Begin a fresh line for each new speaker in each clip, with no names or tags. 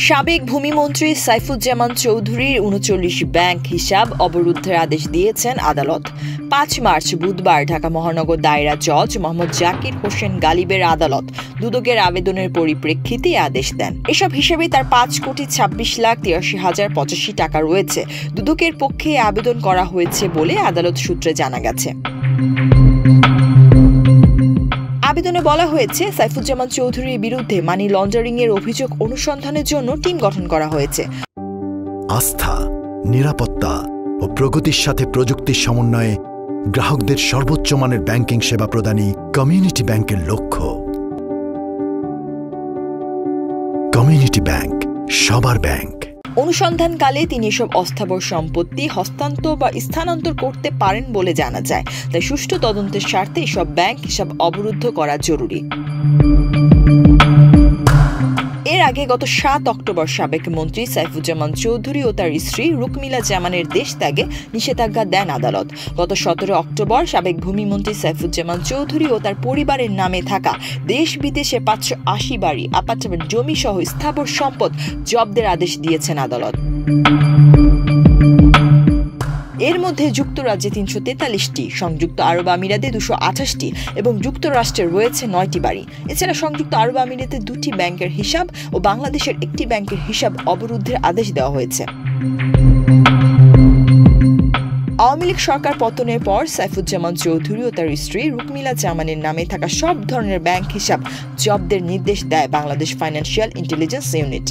সাবেক ভূমিমন্ত্রী সাইফুজ্জামান চৌধুরীর ৩৯ ব্যাংক হিসাব অবরুদ্ধের আদেশ দিয়েছেন আদালত। ৫ মার্চ বুধবার ঢাকা মহানগর দায়রা জজ মোহাম্মদ জাকির হোসেন গালিবের আদালত দুদকের আবেদনের পরিপ্রেক্ষিতে আদেশ দেন। এসব হিসাবে তার ৫,২৬,৮৩,০৮৫ টাকা রয়েছে। দুদকের পক্ষে আবেদন করা হয়েছে বলে আদালত সূত্রে জানা গেছে। আবেদনে বলা হয়েছে, সাইফুজ্জামান চৌধুরীর বিরুদ্ধে মানি লন্ডারিং এর অভিযোগ অনুসন্ধানের জন্য টিম গঠন করা হয়েছে।
আস্থা, নিরাপত্তা ও প্রগতির সাথে প্রযুক্তির সমন্বয়ে গ্রাহকদের সর্বোচ্চ মানের ব্যাংকিং সেবা প্রদানই কমিউনিটি ব্যাংকের লক্ষ্য। কমিউনিটি ব্যাংক, সবার ব্যাংক।
অনুসন্ধানকালে তিনি এসব অস্থাবর সম্পত্তি হস্তান্তর বা স্থানান্তর করতে পারেন বলে জানা যায়। তাই সুষ্ঠু তদন্তের স্বার্থে এসব ব্যাংক হিসাব অবরুদ্ধ করা জরুরি। এর আগে গত ৭ অক্টোবর সাবেক মন্ত্রী সাইফুজ্জামান চৌধুরী ও তার স্ত্রী রুকমিলা জামানের দেশ ত্যাগে নিষেধাজ্ঞা দেন আদালত। গত ১৭ অক্টোবর সাবেক ভূমিমন্ত্রী সাইফুজ্জামান চৌধুরী ও তার পরিবারের নামে থাকা দেশ বিদেশে ৫৮০ বাড়ি, অ্যাপার্টমেন্ট, জমি সহ স্থাবর সম্পদ জব্দের আদেশ দিয়েছেন আদালত। এর মধ্যে যুক্তরাজ্যে ৩৪৩টি, সংযুক্ত আরব আমিরাতে ২২৮টি এবং যুক্তরাষ্ট্রে রয়েছে ৯টি বাড়ি। এছাড়া সংযুক্ত আরব আমিরাতে ২টি ব্যাংকের হিসাব ও বাংলাদেশের একটি ব্যাংকের হিসাব অবরুদ্ধের আদেশ দেওয়া হয়েছে। আওয়ামী লীগ সরকার পতনের পর সাইফুজ্জামান চৌধুরী ও তার স্ত্রী রুকমিলা জামানের নামে থাকা সব ধরনের ব্যাংক হিসাব জব্দের নির্দেশ দেয় বাংলাদেশ ফাইন্যান্সিয়াল ইন্টেলিজেন্স ইউনিট।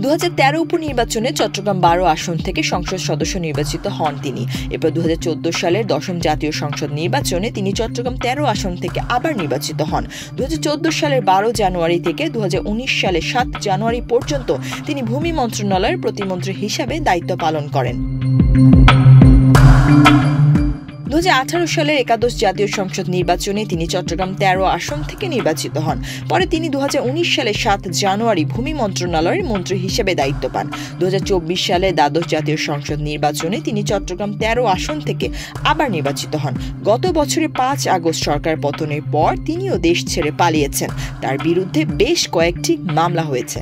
২০১৩ উপনির্বাচনে চট্টগ্রাম ১২ আসন থেকে সংসদ সদস্য নির্বাচিত হন তিনি। এরপর ২০১৪ সালের ১০ম জাতীয় সংসদ নির্বাচনে তিনি চট্টগ্রাম ১৩ আসন থেকে আবার নির্বাচিত হন। ২০১৪ সালের ১২ জানুয়ারি থেকে ২০১৯ সালের ৭ জানুয়ারি পর্যন্ত তিনি ভূমি মন্ত্রণালয়ের প্রতিমন্ত্রী হিসাবে দায়িত্ব পালন করেন। ২০১৮ সালের ১১শ জাতীয় সংসদ নির্বাচনে তিনি চট্টগ্রাম ১৩ আসন থেকে নির্বাচিত হন। পরে তিনি ২০১৯ সালের ৭ জানুয়ারি ভূমি মন্ত্রণালয়ের মন্ত্রী হিসেবে দায়িত্ব পান। ২০২৪ সালে দ্বাদশ জাতীয় সংসদ নির্বাচনে তিনি চট্টগ্রাম ১৩ আসন থেকে আবার নির্বাচিত হন। গত বছরের ৫ আগস্ট সরকার পতনের পর তিনিও দেশ ছেড়ে পালিয়েছেন। তার বিরুদ্ধে বেশ কয়েকটি মামলা হয়েছে।